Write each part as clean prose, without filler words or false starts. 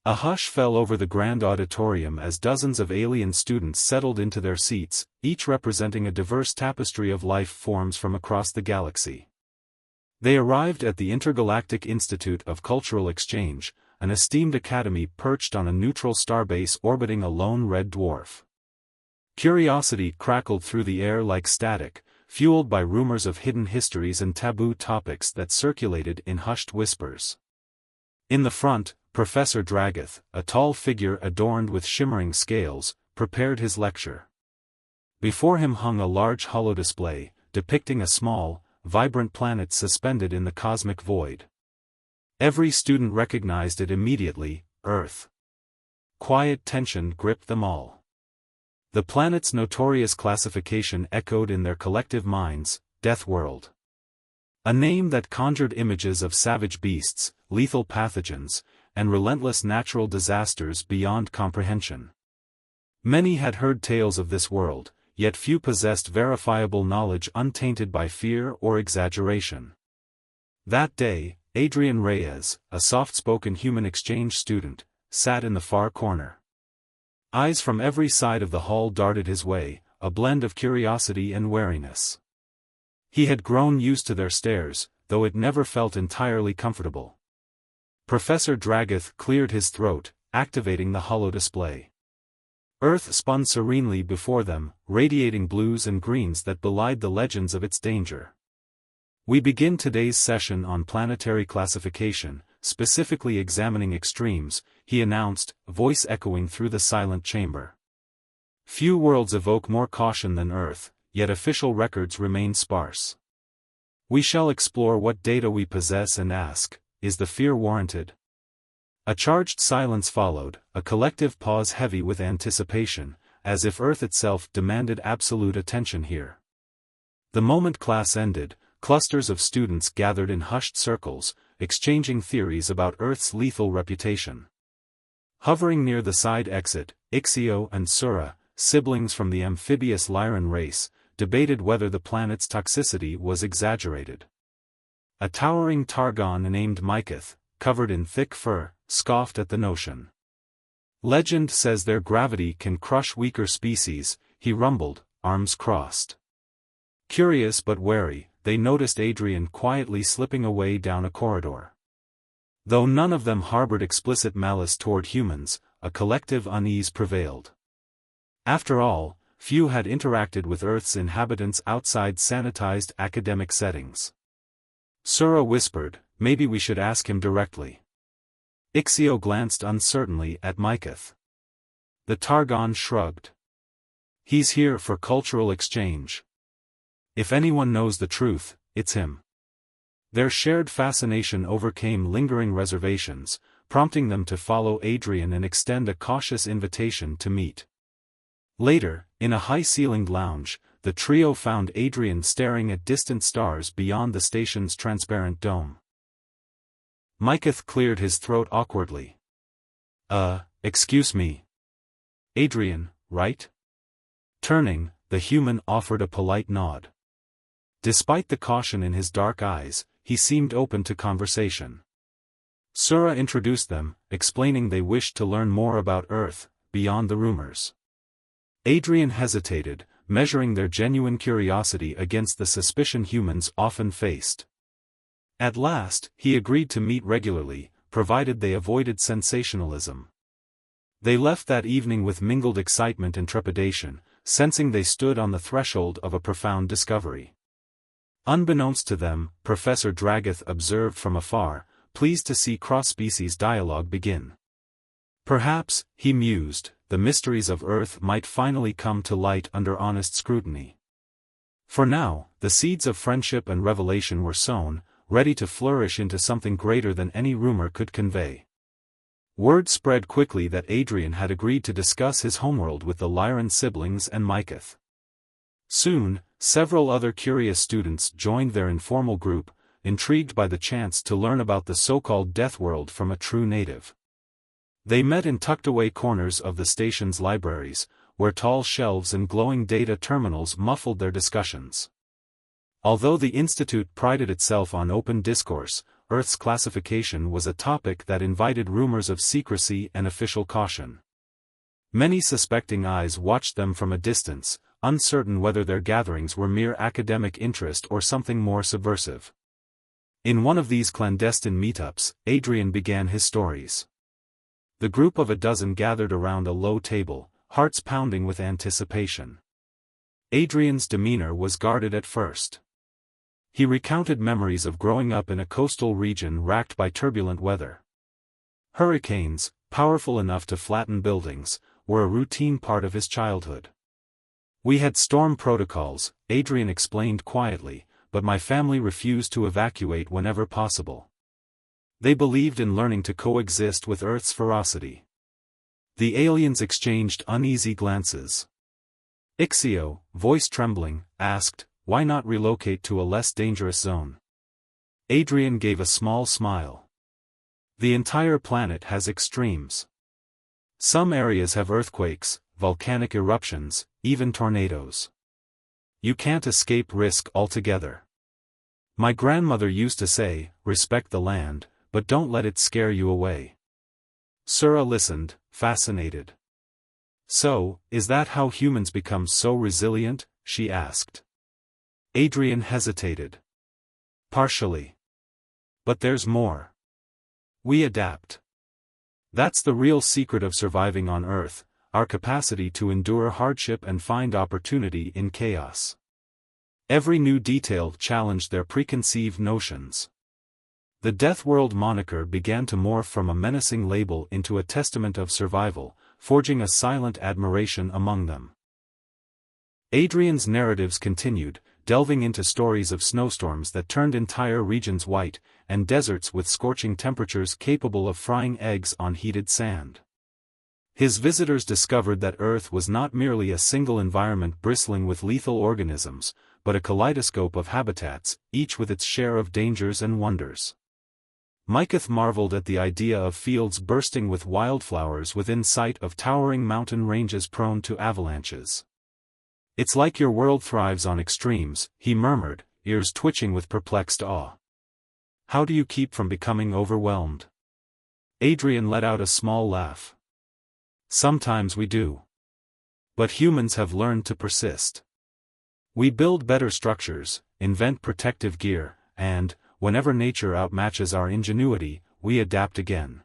A hush fell over the grand auditorium as dozens of alien students settled into their seats, each representing a diverse tapestry of life forms from across the galaxy. They arrived at the Intergalactic Institute of Cultural Exchange, an esteemed academy perched on a neutral starbase orbiting a lone red dwarf. Curiosity crackled through the air like static, fueled by rumors of hidden histories and taboo topics that circulated in hushed whispers. In the front, Professor Dragath, a tall figure adorned with shimmering scales, prepared his lecture. Before him hung a large holodisplay, depicting a small, vibrant planet suspended in the cosmic void. Every student recognized it immediately: Earth. Quiet tension gripped them all. The planet's notorious classification echoed in their collective minds: Deathworld. A name that conjured images of savage beasts, lethal pathogens, and relentless natural disasters beyond comprehension. Many had heard tales of this world, yet few possessed verifiable knowledge untainted by fear or exaggeration. That day, Adrian Reyes, a soft-spoken human exchange student, sat in the far corner. Eyes from every side of the hall darted his way, a blend of curiosity and wariness. He had grown used to their stares, though it never felt entirely comfortable. Professor Dragath cleared his throat, activating the holodisplay. Earth spun serenely before them, radiating blues and greens that belied the legends of its danger. We begin today's session on planetary classification, specifically examining extremes, he announced, voice echoing through the silent chamber. Few worlds evoke more caution than Earth, yet official records remain sparse. We shall explore what data we possess and ask, is the fear warranted? A charged silence followed, a collective pause heavy with anticipation, as if Earth itself demanded absolute attention here. The moment class ended, clusters of students gathered in hushed circles, exchanging theories about Earth's lethal reputation. Hovering near the side exit, Ixio and Sura, siblings from the amphibious Lyran race, debated whether the planet's toxicity was exaggerated. A towering Targon named Myceth, covered in thick fur, scoffed at the notion. Legend says their gravity can crush weaker species, he rumbled, arms crossed. Curious but wary, they noticed Adrian quietly slipping away down a corridor. Though none of them harbored explicit malice toward humans, a collective unease prevailed. After all, few had interacted with Earth's inhabitants outside sanitized academic settings. Sura whispered, maybe we should ask him directly. Ixio glanced uncertainly at Myceth. The Targon shrugged. He's here for cultural exchange. If anyone knows the truth, it's him. Their shared fascination overcame lingering reservations, prompting them to follow Adrian and extend a cautious invitation to meet. Later, in a high-ceilinged lounge, the trio found Adrian staring at distant stars beyond the station's transparent dome. Myceth cleared his throat awkwardly. Excuse me. Adrian, right? Turning, the human offered a polite nod. Despite the caution in his dark eyes, he seemed open to conversation. Sura introduced them, explaining they wished to learn more about Earth, beyond the rumors. Adrian hesitated, measuring their genuine curiosity against the suspicion humans often faced. At last, he agreed to meet regularly, provided they avoided sensationalism. They left that evening with mingled excitement and trepidation, sensing they stood on the threshold of a profound discovery. Unbeknownst to them, Professor Dragath observed from afar, pleased to see cross-species dialogue begin. Perhaps, he mused, the mysteries of Earth might finally come to light under honest scrutiny. For now, the seeds of friendship and revelation were sown, ready to flourish into something greater than any rumor could convey. Word spread quickly that Adrian had agreed to discuss his homeworld with the Lyran siblings and Myceth. Soon, several other curious students joined their informal group, intrigued by the chance to learn about the so-called Deathworld from a true native. They met in tucked-away corners of the station's libraries, where tall shelves and glowing data terminals muffled their discussions. Although the institute prided itself on open discourse, Earth's classification was a topic that invited rumors of secrecy and official caution. Many suspecting eyes watched them from a distance, uncertain whether their gatherings were mere academic interest or something more subversive. In one of these clandestine meetups, Adrian began his stories. The group of a dozen gathered around a low table, hearts pounding with anticipation. Adrian's demeanor was guarded at first. He recounted memories of growing up in a coastal region racked by turbulent weather. Hurricanes, powerful enough to flatten buildings, were a routine part of his childhood. "We had storm protocols," Adrian explained quietly, "but my family refused to evacuate whenever possible. They believed in learning to coexist with Earth's ferocity." The aliens exchanged uneasy glances. Ixio, voice trembling, asked, "Why not relocate to a less dangerous zone?" Adrian gave a small smile. "The entire planet has extremes. Some areas have earthquakes, volcanic eruptions, even tornadoes. You can't escape risk altogether. My grandmother used to say, 'Respect the land, but don't let it scare you away.'" Sura listened, fascinated. "So, is that how humans become so resilient?" she asked. Adrian hesitated. "Partially. But there's more. We adapt. That's the real secret of surviving on Earth, our capacity to endure hardship and find opportunity in chaos." Every new detail challenged their preconceived notions. The Deathworld moniker began to morph from a menacing label into a testament of survival, forging a silent admiration among them. Adrian's narratives continued, delving into stories of snowstorms that turned entire regions white, and deserts with scorching temperatures capable of frying eggs on heated sand. His visitors discovered that Earth was not merely a single environment bristling with lethal organisms, but a kaleidoscope of habitats, each with its share of dangers and wonders. Micah marveled at the idea of fields bursting with wildflowers within sight of towering mountain ranges prone to avalanches. "It's like your world thrives on extremes," he murmured, ears twitching with perplexed awe. "How do you keep from becoming overwhelmed?" Adrian let out a small laugh. "Sometimes we do. But humans have learned to persist. We build better structures, invent protective gear, and, whenever nature outmatches our ingenuity, we adapt again."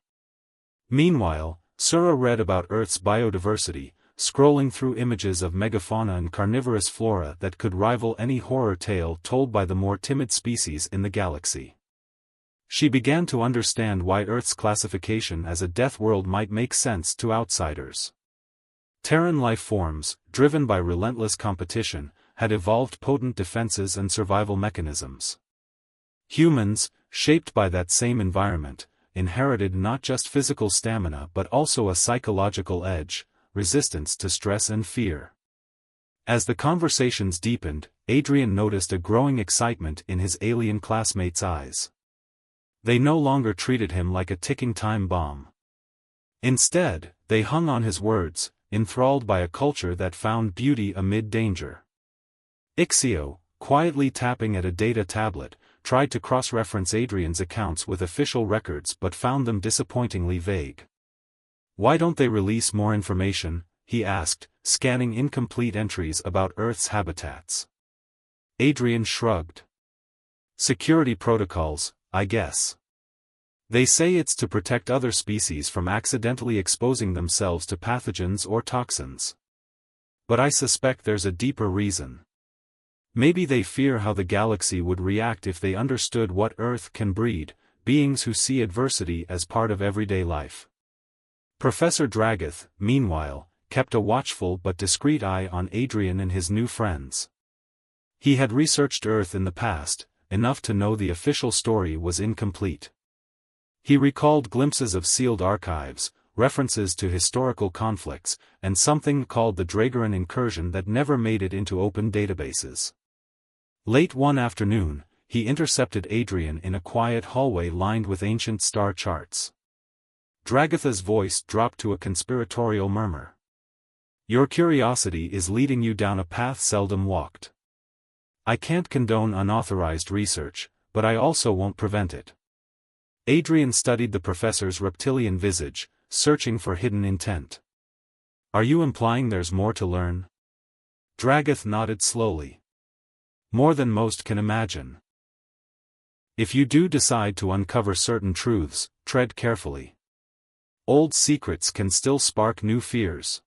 Meanwhile, Sura read about Earth's biodiversity, scrolling through images of megafauna and carnivorous flora that could rival any horror tale told by the more timid species in the galaxy. She began to understand why Earth's classification as a death world might make sense to outsiders. Terran life forms, driven by relentless competition, had evolved potent defenses and survival mechanisms. Humans, shaped by that same environment, inherited not just physical stamina but also a psychological edge, resistance to stress and fear. As the conversations deepened, Adrian noticed a growing excitement in his alien classmates' eyes. They no longer treated him like a ticking time bomb. Instead, they hung on his words, enthralled by a culture that found beauty amid danger. Ixio, quietly tapping at a data tablet, tried to cross-reference Adrian's accounts with official records but found them disappointingly vague. "Why don't they release more information?" he asked, scanning incomplete entries about Earth's habitats. Adrian shrugged. "Security protocols, I guess. They say it's to protect other species from accidentally exposing themselves to pathogens or toxins. But I suspect there's a deeper reason. Maybe they fear how the galaxy would react if they understood what Earth can breed, beings who see adversity as part of everyday life." Professor Dragath, meanwhile, kept a watchful but discreet eye on Adrian and his new friends. He had researched Earth in the past, enough to know the official story was incomplete. He recalled glimpses of sealed archives, references to historical conflicts, and something called the Dragoran incursion that never made it into open databases. Late one afternoon, he intercepted Adrian in a quiet hallway lined with ancient star charts. Dragatha's voice dropped to a conspiratorial murmur. "Your curiosity is leading you down a path seldom walked. I can't condone unauthorized research, but I also won't prevent it. Adrian studied the professor's reptilian visage, searching for hidden intent. "Are you implying there's more to learn?" Dragoth nodded slowly. "More than most can imagine. If you do decide to uncover certain truths, tread carefully. Old secrets can still spark new fears."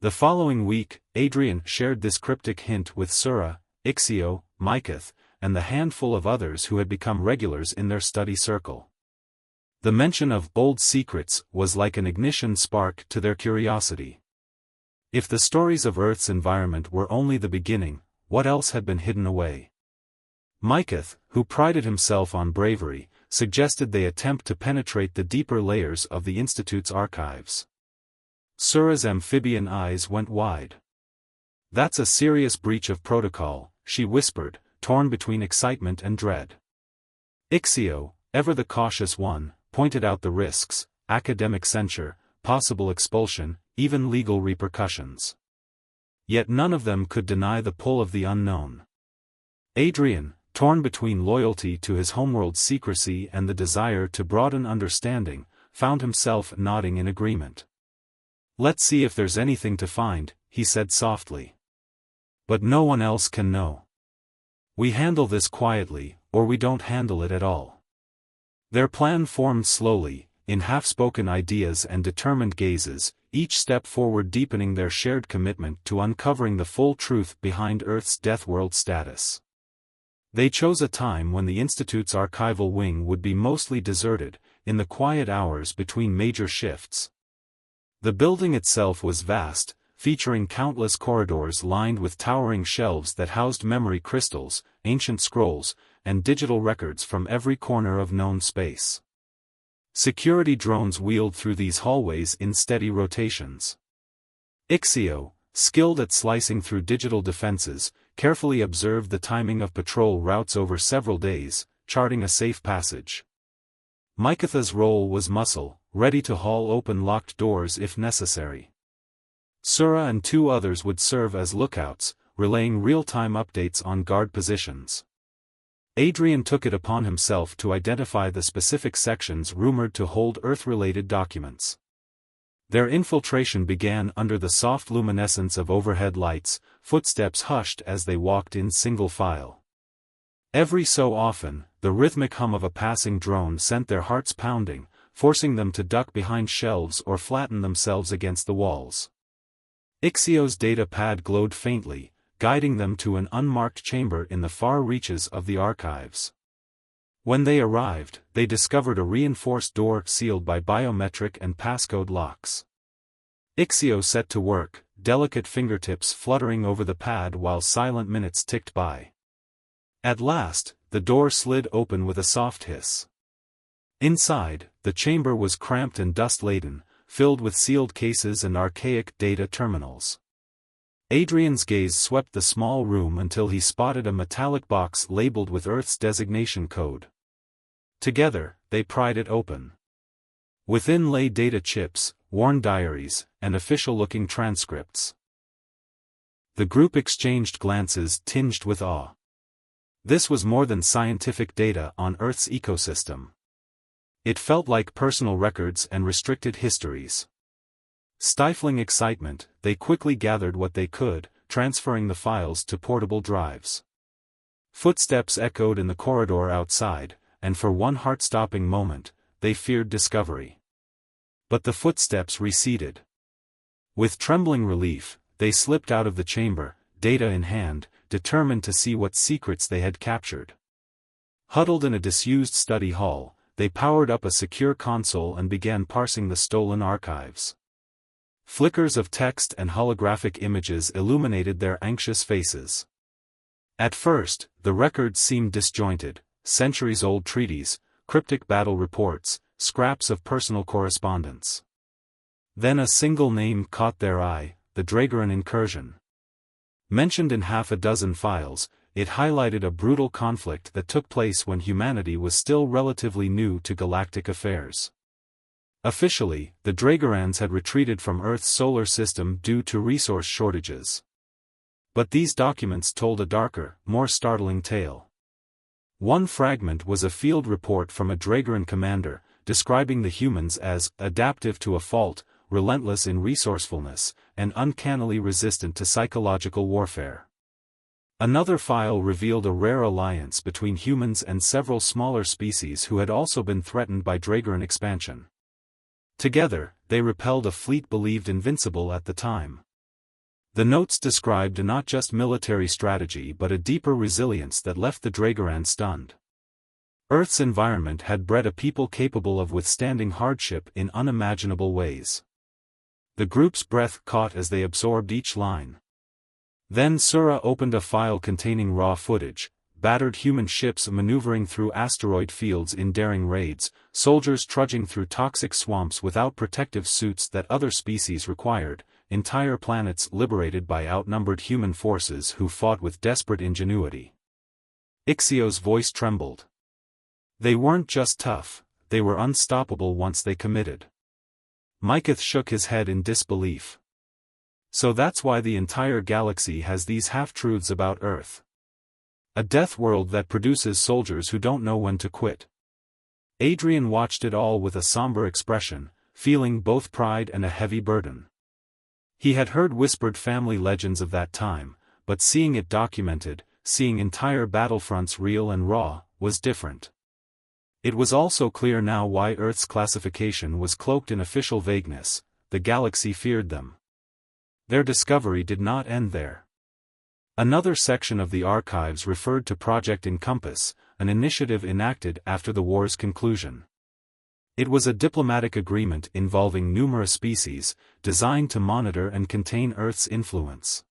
The following week, Adrian shared this cryptic hint with Sura, Ixio, Mykath, and the handful of others who had become regulars in their study circle. The mention of old secrets was like an ignition spark to their curiosity. If the stories of Earth's environment were only the beginning, what else had been hidden away? Mykath, who prided himself on bravery, suggested they attempt to penetrate the deeper layers of the Institute's archives. Sura's amphibian eyes went wide. "That's a serious breach of protocol," she whispered, torn between excitement and dread. Ixio, ever the cautious one, pointed out the risks: academic censure, possible expulsion, even legal repercussions. Yet none of them could deny the pull of the unknown. Adrian, torn between loyalty to his homeworld's secrecy and the desire to broaden understanding, found himself nodding in agreement. "Let's see if there's anything to find," he said softly. "But no one else can know. We handle this quietly, or we don't handle it at all." Their plan formed slowly, in half-spoken ideas and determined gazes, each step forward deepening their shared commitment to uncovering the full truth behind Earth's Deathworld status. They chose a time when the Institute's archival wing would be mostly deserted, in the quiet hours between major shifts. The building itself was vast, featuring countless corridors lined with towering shelves that housed memory crystals, ancient scrolls, and digital records from every corner of known space. Security drones wheeled through these hallways in steady rotations. Ixio, skilled at slicing through digital defenses, carefully observed the timing of patrol routes over several days, charting a safe passage. Mykath's role was muscle, ready to haul open locked doors if necessary. Sura and two others would serve as lookouts, relaying real-time updates on guard positions. Adrian took it upon himself to identify the specific sections rumored to hold Earth-related documents. Their infiltration began under the soft luminescence of overhead lights, footsteps hushed as they walked in single file. Every so often, the rhythmic hum of a passing drone sent their hearts pounding, forcing them to duck behind shelves or flatten themselves against the walls. Ixio's data pad glowed faintly, guiding them to an unmarked chamber in the far reaches of the archives. When they arrived, they discovered a reinforced door sealed by biometric and passcode locks. Ixio set to work, delicate fingertips fluttering over the pad while silent minutes ticked by. At last, the door slid open with a soft hiss. Inside, the chamber was cramped and dust-laden, filled with sealed cases and archaic data terminals. Adrian's gaze swept the small room until he spotted a metallic box labeled with Earth's designation code. Together, they pried it open. Within lay data chips, worn diaries, and official-looking transcripts. The group exchanged glances tinged with awe. This was more than scientific data on Earth's ecosystem. It felt like personal records and restricted histories. Stifling excitement, they quickly gathered what they could, transferring the files to portable drives. Footsteps echoed in the corridor outside, and for one heart-stopping moment, they feared discovery. But the footsteps receded. With trembling relief, they slipped out of the chamber, data in hand, determined to see what secrets they had captured. Huddled in a disused study hall, they powered up a secure console and began parsing the stolen archives. Flickers of text and holographic images illuminated their anxious faces. At first, the records seemed disjointed: centuries-old treaties, cryptic battle reports, scraps of personal correspondence. Then a single name caught their eye: the Dragoran incursion. Mentioned in half a dozen files, it highlighted a brutal conflict that took place when humanity was still relatively new to galactic affairs. Officially, the Dragorans had retreated from Earth's solar system due to resource shortages. But these documents told a darker, more startling tale. One fragment was a field report from a Dragoran commander, describing the humans as adaptive to a fault, relentless in resourcefulness, and uncannily resistant to psychological warfare. Another file revealed a rare alliance between humans and several smaller species who had also been threatened by Dragoran expansion. Together, they repelled a fleet believed invincible at the time. The notes described not just military strategy but a deeper resilience that left the Dragoran stunned. Earth's environment had bred a people capable of withstanding hardship in unimaginable ways. The group's breath caught as they absorbed each line. Then Sura opened a file containing raw footage: battered human ships maneuvering through asteroid fields in daring raids, soldiers trudging through toxic swamps without protective suits that other species required, entire planets liberated by outnumbered human forces who fought with desperate ingenuity. Ixio's voice trembled. They weren't just tough, they were unstoppable once they committed. Myceth shook his head in disbelief. So that's why the entire galaxy has these half-truths about Earth. A death world that produces soldiers who don't know when to quit. Adrian watched it all with a somber expression, feeling both pride and a heavy burden. He had heard whispered family legends of that time, but seeing it documented, seeing entire battlefronts real and raw, was different. It was also clear now why Earth's classification was cloaked in official vagueness: the galaxy feared them. Their discovery did not end there. Another section of the archives referred to Project Encompass, an initiative enacted after the war's conclusion. It was a diplomatic agreement involving numerous species, designed to monitor and contain Earth's influence.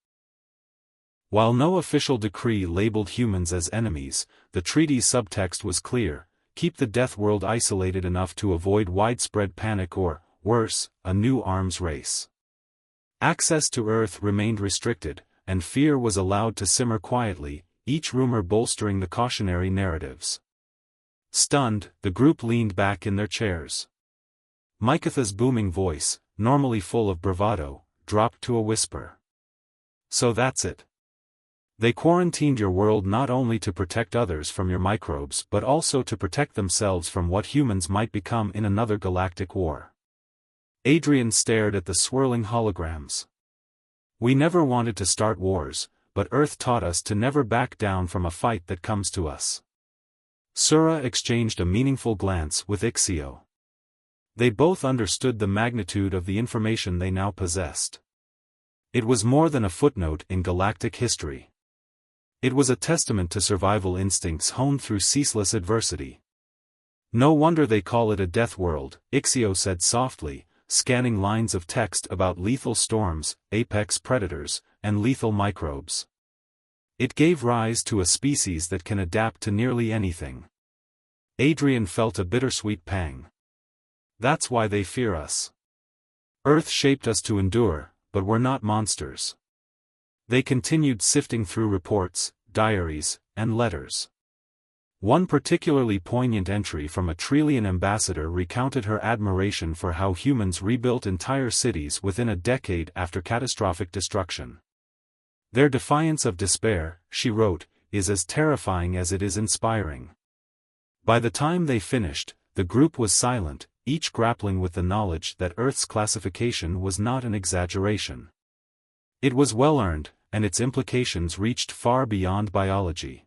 While no official decree labeled humans as enemies, the treaty's subtext was clear: keep the Death World isolated enough to avoid widespread panic or, worse, a new arms race. Access to Earth remained restricted, and fear was allowed to simmer quietly, each rumor bolstering the cautionary narratives. Stunned, the group leaned back in their chairs. Myceth's booming voice, normally full of bravado, dropped to a whisper. So that's it. They quarantined your world not only to protect others from your microbes but also to protect themselves from what humans might become in another galactic war. Adrian stared at the swirling holograms. We never wanted to start wars, but Earth taught us to never back down from a fight that comes to us. Sura exchanged a meaningful glance with Ixio. They both understood the magnitude of the information they now possessed. It was more than a footnote in galactic history. It was a testament to survival instincts honed through ceaseless adversity. No wonder they call it a death world, Ixio said softly, scanning lines of text about lethal storms, apex predators, and lethal microbes. It gave rise to a species that can adapt to nearly anything. Adrian felt a bittersweet pang. That's why they fear us. Earth shaped us to endure, but we're not monsters. They continued sifting through reports, diaries, and letters. One particularly poignant entry from a Trillian ambassador recounted her admiration for how humans rebuilt entire cities within a decade after catastrophic destruction. Their defiance of despair, she wrote, is as terrifying as it is inspiring. By the time they finished, the group was silent, each grappling with the knowledge that Earth's classification was not an exaggeration. It was well-earned, and its implications reached far beyond biology.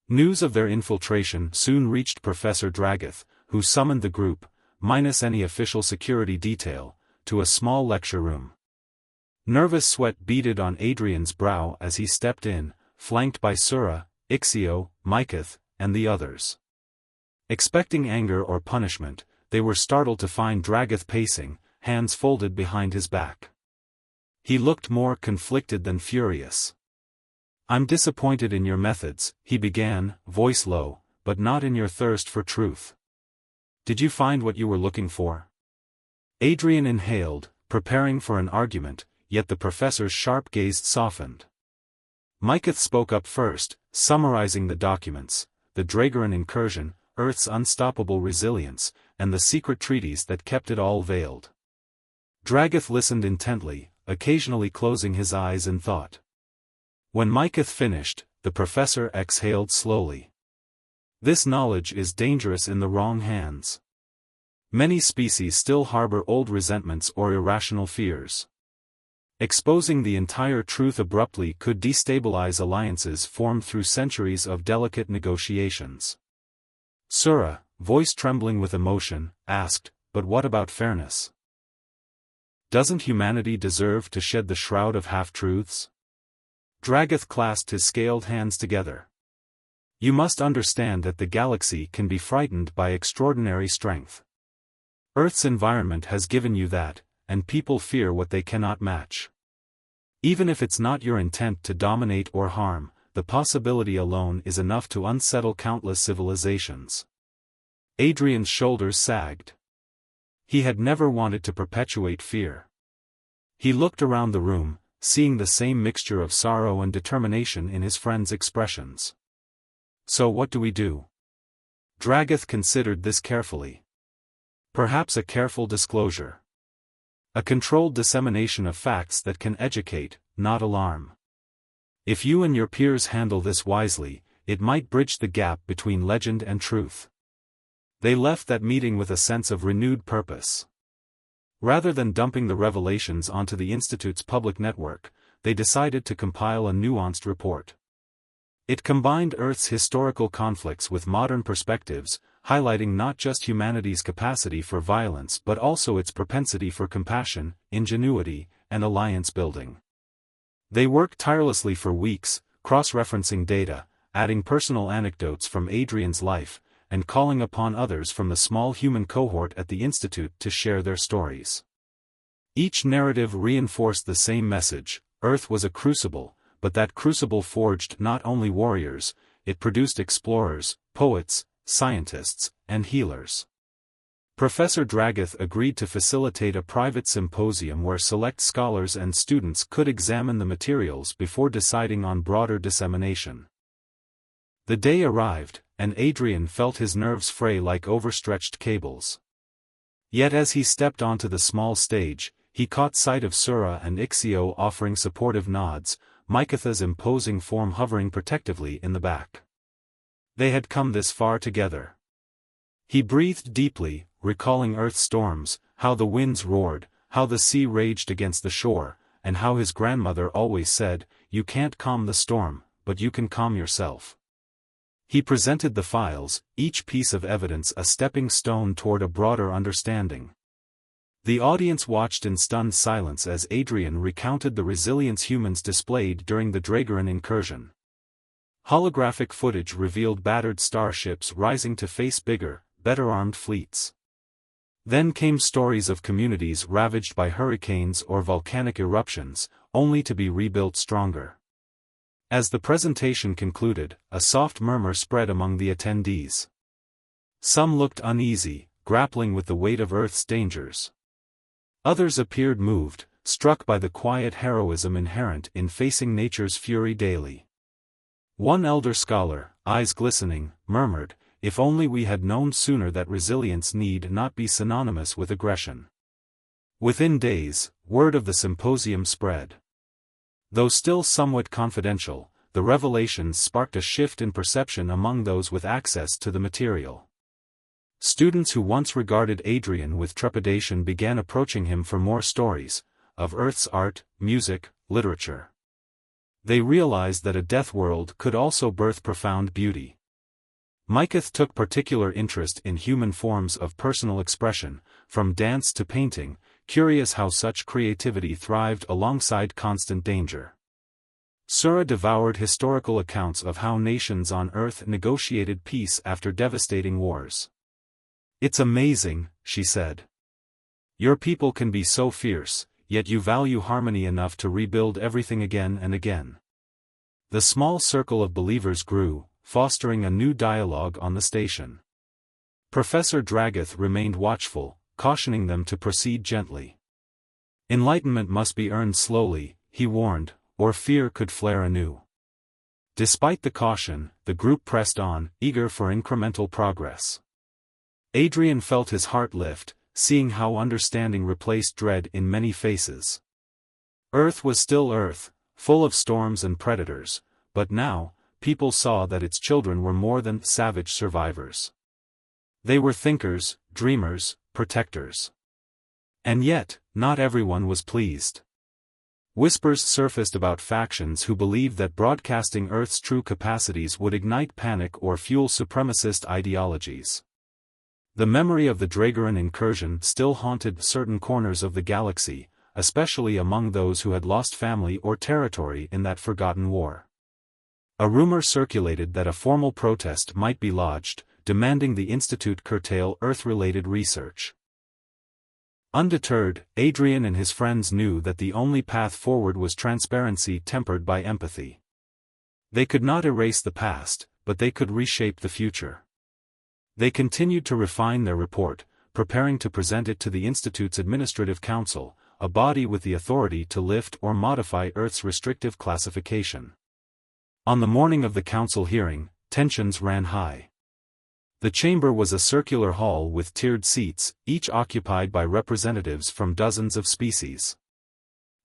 News of their infiltration soon reached Professor Dragath, who summoned the group, minus any official security detail, to a small lecture room. Nervous sweat beaded on Adrian's brow as he stepped in, flanked by Sura, Ixio, Myceth, and the others. Expecting anger or punishment, they were startled to find Dragath pacing, hands folded behind his back. He looked more conflicted than furious. I'm disappointed in your methods, he began, voice low, but not in your thirst for truth. Did you find what you were looking for? Adrian inhaled, preparing for an argument, yet the professor's sharp gaze softened. Myceth spoke up first, summarizing the documents: the Dragoran incursion, Earth's unstoppable resilience, and the secret treaties that kept it all veiled. Dragath listened intently, occasionally closing his eyes in thought. When Myceth finished, the professor exhaled slowly. This knowledge is dangerous in the wrong hands. Many species still harbor old resentments or irrational fears. Exposing the entire truth abruptly could destabilize alliances formed through centuries of delicate negotiations. Sura, voice trembling with emotion, asked, "But what about fairness? Doesn't humanity deserve to shed the shroud of half-truths?" Dragath clasped his scaled hands together. "You must understand that the galaxy can be frightened by extraordinary strength. Earth's environment has given you that, and people fear what they cannot match. Even if it's not your intent to dominate or harm, the possibility alone is enough to unsettle countless civilizations." Adrian's shoulders sagged. He had never wanted to perpetuate fear. He looked around the room, seeing the same mixture of sorrow and determination in his friend's expressions. "So what do we do?" Dragath considered this carefully. "Perhaps a careful disclosure. A controlled dissemination of facts that can educate, not alarm. If you and your peers handle this wisely, it might bridge the gap between legend and truth." They left that meeting with a sense of renewed purpose. Rather than dumping the revelations onto the Institute's public network, they decided to compile a nuanced report. It combined Earth's historical conflicts with modern perspectives, highlighting not just humanity's capacity for violence but also its propensity for compassion, ingenuity, and alliance building. They worked tirelessly for weeks, cross-referencing data, adding personal anecdotes from Adrian's life, and calling upon others from the small human cohort at the Institute to share their stories. Each narrative reinforced the same message: Earth was a crucible, but that crucible forged not only warriors, it produced explorers, poets, scientists, and healers. Professor Dragath agreed to facilitate a private symposium where select scholars and students could examine the materials before deciding on broader dissemination. The day arrived, and Adrian felt his nerves fray like overstretched cables. Yet as he stepped onto the small stage, he caught sight of Sura and Ixio offering supportive nods, Micatha's imposing form hovering protectively in the back. They had come this far together. He breathed deeply, recalling Earth's storms, how the winds roared, how the sea raged against the shore, and how his grandmother always said, "You can't calm the storm, but you can calm yourself." He presented the files, each piece of evidence a stepping stone toward a broader understanding. The audience watched in stunned silence as Adrian recounted the resilience humans displayed during the Dragaran incursion. Holographic footage revealed battered starships rising to face bigger, better-armed fleets. Then came stories of communities ravaged by hurricanes or volcanic eruptions, only to be rebuilt stronger. As the presentation concluded, a soft murmur spread among the attendees. Some looked uneasy, grappling with the weight of Earth's dangers. Others appeared moved, struck by the quiet heroism inherent in facing nature's fury daily. One elder scholar, eyes glistening, murmured, "If only we had known sooner that resilience need not be synonymous with aggression." Within days, word of the symposium spread. Though still somewhat confidential, the revelations sparked a shift in perception among those with access to the material. Students who once regarded Adrian with trepidation began approaching him for more stories, of Earth's art, music, literature. They realized that a Deathworld could also birth profound beauty. Mycath took particular interest in human forms of personal expression, from dance to painting, curious how such creativity thrived alongside constant danger. Sura devoured historical accounts of how nations on Earth negotiated peace after devastating wars. "It's amazing," she said. "Your people can be so fierce, yet you value harmony enough to rebuild everything again and again." The small circle of believers grew, fostering a new dialogue on the station. Professor Dragath remained watchful, cautioning them to proceed gently. Enlightenment must be earned slowly, he warned, or fear could flare anew. Despite the caution, the group pressed on, eager for incremental progress. Adrian felt his heart lift, seeing how understanding replaced dread in many faces. Earth was still Earth, full of storms and predators, but now, people saw that its children were more than savage survivors. They were thinkers, dreamers, protectors. And yet, not everyone was pleased. Whispers surfaced about factions who believed that broadcasting Earth's true capacities would ignite panic or fuel supremacist ideologies. The memory of the Dragoran incursion still haunted certain corners of the galaxy, especially among those who had lost family or territory in that forgotten war. A rumor circulated that a formal protest might be lodged, demanding the Institute curtail Earth-related research. Undeterred, Adrian and his friends knew that the only path forward was transparency tempered by empathy. They could not erase the past, but they could reshape the future. They continued to refine their report, preparing to present it to the Institute's Administrative Council, a body with the authority to lift or modify Earth's restrictive classification. On the morning of the council hearing, tensions ran high. The chamber was a circular hall with tiered seats, each occupied by representatives from dozens of species.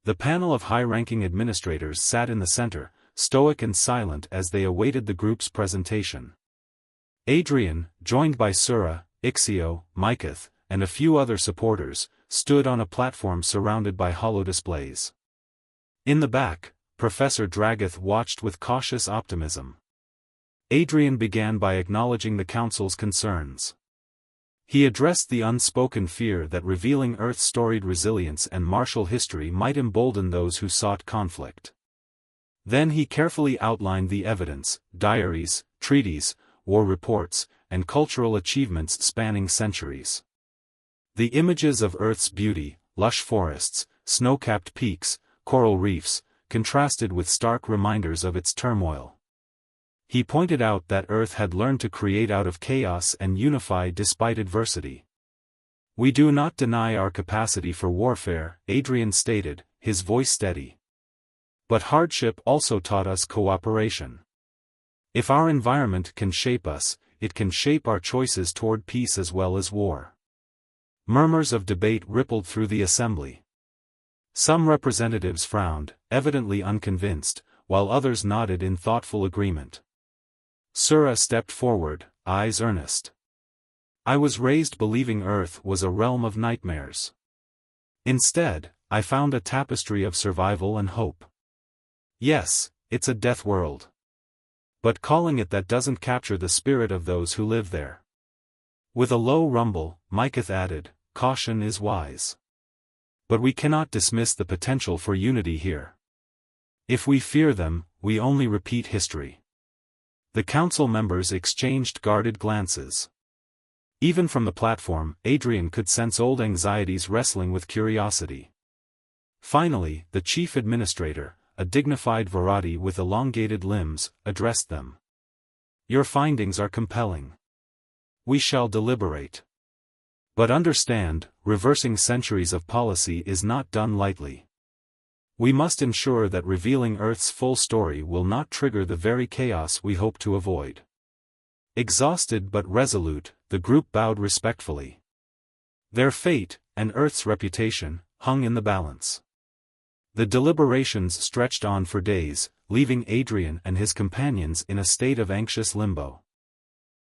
The panel of high-ranking administrators sat in the center, stoic and silent as they awaited the group's presentation. Adrian, joined by Sura, Ixio, Mykath, and a few other supporters, stood on a platform surrounded by holodisplays. In the back, Professor Dragath watched with cautious optimism. Adrian began by acknowledging the Council's concerns. He addressed the unspoken fear that revealing Earth's storied resilience and martial history might embolden those who sought conflict. Then he carefully outlined the evidence, diaries, treaties, war reports, and cultural achievements spanning centuries. The images of Earth's beauty, lush forests, snow-capped peaks, coral reefs, contrasted with stark reminders of its turmoil. He pointed out that Earth had learned to create out of chaos and unify despite adversity. "We do not deny our capacity for warfare," Adrian stated, his voice steady. "But hardship also taught us cooperation. If our environment can shape us, it can shape our choices toward peace as well as war." Murmurs of debate rippled through the assembly. Some representatives frowned, evidently unconvinced, while others nodded in thoughtful agreement. Sura stepped forward, eyes earnest. "I was raised believing Earth was a realm of nightmares. Instead, I found a tapestry of survival and hope. Yes, it's a death world. But calling it that doesn't capture the spirit of those who live there." With a low rumble, Mykath added, "Caution is wise. But we cannot dismiss the potential for unity here. If we fear them, we only repeat history." The council members exchanged guarded glances. Even from the platform, Adrian could sense old anxieties wrestling with curiosity. Finally, the chief administrator, a dignified Varadi with elongated limbs, addressed them. "Your findings are compelling. We shall deliberate. But understand, reversing centuries of policy is not done lightly. We must ensure that revealing Earth's full story will not trigger the very chaos we hope to avoid." Exhausted but resolute, the group bowed respectfully. Their fate, and Earth's reputation, hung in the balance. The deliberations stretched on for days, leaving Adrian and his companions in a state of anxious limbo.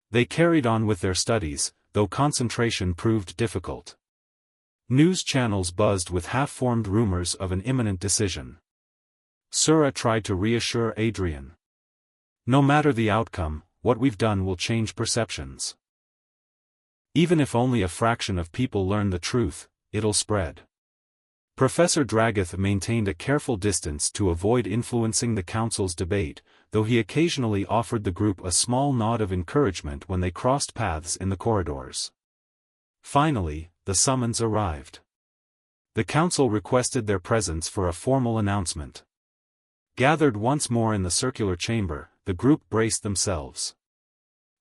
They carried on with their studies, though concentration proved difficult. News channels buzzed with half-formed rumors of an imminent decision. Sura tried to reassure Adrian. "No matter the outcome, what we've done will change perceptions. Even if only a fraction of people learn the truth, it'll spread." Professor Dragath maintained a careful distance to avoid influencing the council's debate, though he occasionally offered the group a small nod of encouragement when they crossed paths in the corridors. Finally, the summons arrived. The council requested their presence for a formal announcement. Gathered once more in the circular chamber, the group braced themselves.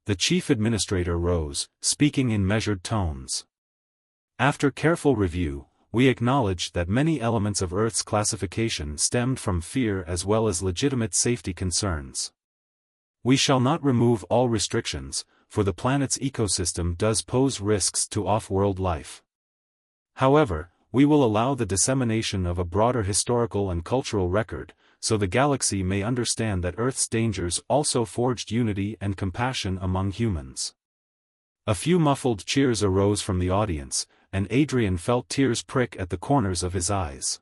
The chief administrator rose, speaking in measured tones. "After careful review, we acknowledge that many elements of Earth's classification stemmed from fear as well as legitimate safety concerns. We shall not remove all restrictions, for the planet's ecosystem does pose risks to off-world life. However, we will allow the dissemination of a broader historical and cultural record, so the galaxy may understand that Earth's dangers also forged unity and compassion among humans." A few muffled cheers arose from the audience, and Adrian felt tears prick at the corners of his eyes.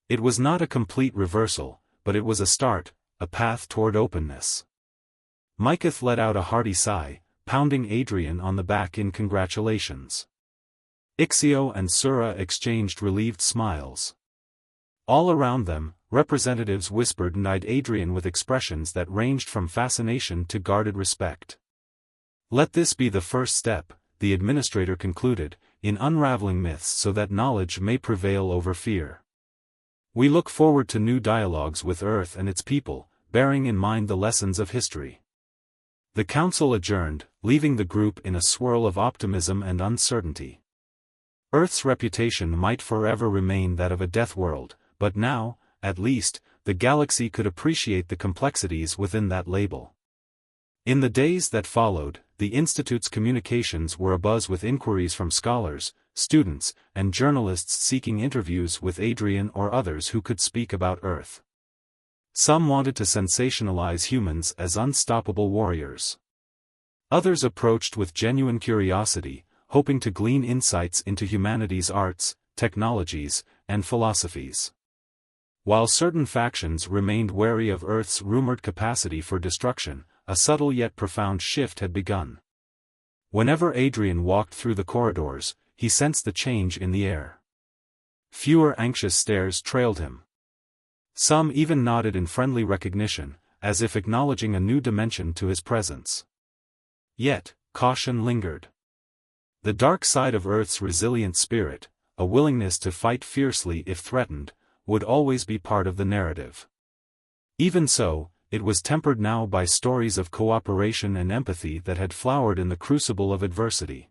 It was not a complete reversal, but it was a start, a path toward openness. Myceth let out a hearty sigh, pounding Adrian on the back in congratulations. Ixio and Sura exchanged relieved smiles. All around them, representatives whispered and eyed Adrian with expressions that ranged from fascination to guarded respect. "Let this be the first step," the administrator concluded, "in unraveling myths so that knowledge may prevail over fear. We look forward to new dialogues with Earth and its people, bearing in mind the lessons of history." The council adjourned, leaving the group in a swirl of optimism and uncertainty. Earth's reputation might forever remain that of a death world, but now, at least, the galaxy could appreciate the complexities within that label. In the days that followed, the Institute's communications were abuzz with inquiries from scholars, students, and journalists seeking interviews with Adrian or others who could speak about Earth. Some wanted to sensationalize humans as unstoppable warriors. Others approached with genuine curiosity, hoping to glean insights into humanity's arts, technologies, and philosophies. While certain factions remained wary of Earth's rumored capacity for destruction, a subtle yet profound shift had begun. Whenever Adrian walked through the corridors, he sensed the change in the air. Fewer anxious stares trailed him. Some even nodded in friendly recognition, as if acknowledging a new dimension to his presence. Yet, caution lingered. The dark side of Earth's resilient spirit, a willingness to fight fiercely if threatened, would always be part of the narrative. Even so, it was tempered now by stories of cooperation and empathy that had flowered in the crucible of adversity.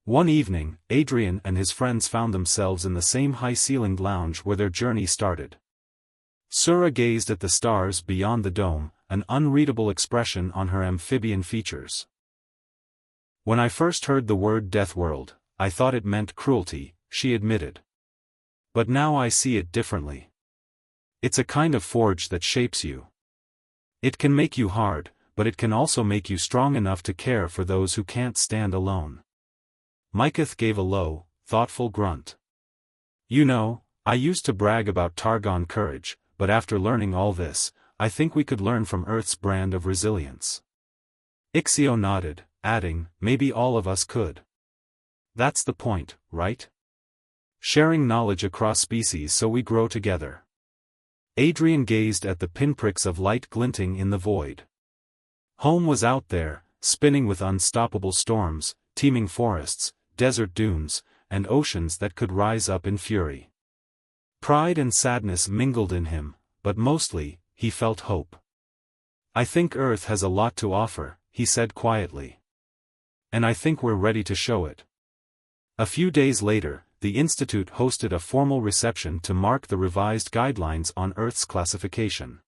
One evening, Adrian and his friends found themselves in the same high-ceilinged lounge where their journey started. Sura gazed at the stars beyond the dome, an unreadable expression on her amphibian features. "When I first heard the word Deathworld, I thought it meant cruelty," she admitted. "But now I see it differently. It's a kind of forge that shapes you. It can make you hard, but it can also make you strong enough to care for those who can't stand alone." Myceth gave a low, thoughtful grunt. "You know, I used to brag about Targon courage, but after learning all this, I think we could learn from Earth's brand of resilience." Ixio nodded, adding, "Maybe all of us could. That's the point, right? Sharing knowledge across species so we grow together." Adrian gazed at the pinpricks of light glinting in the void. Home was out there, spinning with unstoppable storms, teeming forests, desert dunes, and oceans that could rise up in fury. Pride and sadness mingled in him, but mostly, he felt hope. "I think Earth has a lot to offer," he said quietly. "And I think we're ready to show it." A few days later, the Institute hosted a formal reception to mark the revised guidelines on Earth's classification.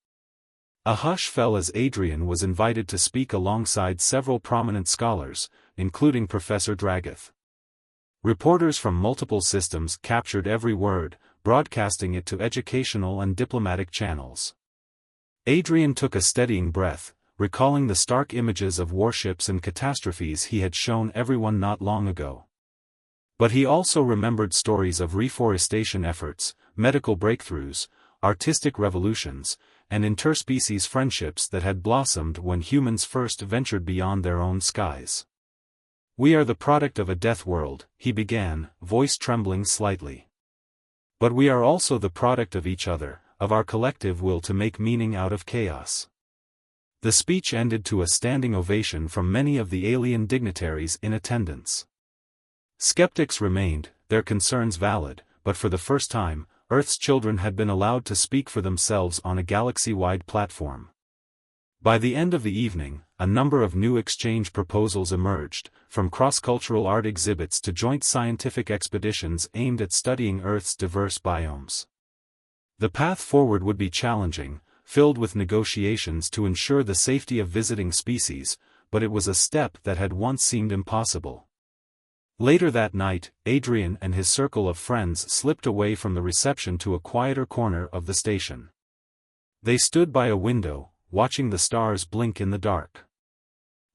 A hush fell as Adrian was invited to speak alongside several prominent scholars, including Professor Dragoth. Reporters from multiple systems captured every word, broadcasting it to educational and diplomatic channels. Adrian took a steadying breath, recalling the stark images of warships and catastrophes he had shown everyone not long ago. But he also remembered stories of reforestation efforts, medical breakthroughs, artistic revolutions, and interspecies friendships that had blossomed when humans first ventured beyond their own skies. "We are the product of a death world," he began, voice trembling slightly. "But we are also the product of each other, of our collective will to make meaning out of chaos." The speech ended to a standing ovation from many of the alien dignitaries in attendance. Skeptics remained, their concerns valid, but for the first time, Earth's children had been allowed to speak for themselves on a galaxy-wide platform. By the end of the evening, a number of new exchange proposals emerged, from cross-cultural art exhibits to joint scientific expeditions aimed at studying Earth's diverse biomes. The path forward would be challenging, filled with negotiations to ensure the safety of visiting species, but it was a step that had once seemed impossible. Later that night, Adrian and his circle of friends slipped away from the reception to a quieter corner of the station. They stood by a window, watching the stars blink in the dark.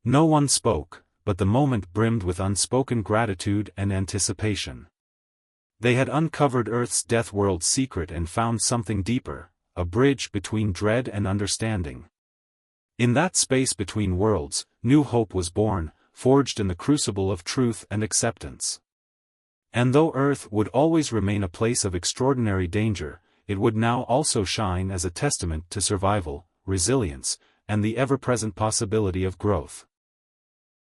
No one spoke, but the moment brimmed with unspoken gratitude and anticipation. They had uncovered Earth's Deathworld secret and found something deeper, a bridge between dread and understanding. In that space between worlds, new hope was born, forged in the crucible of truth and acceptance. And though Earth would always remain a place of extraordinary danger, it would now also shine as a testament to survival, resilience, and the ever-present possibility of growth.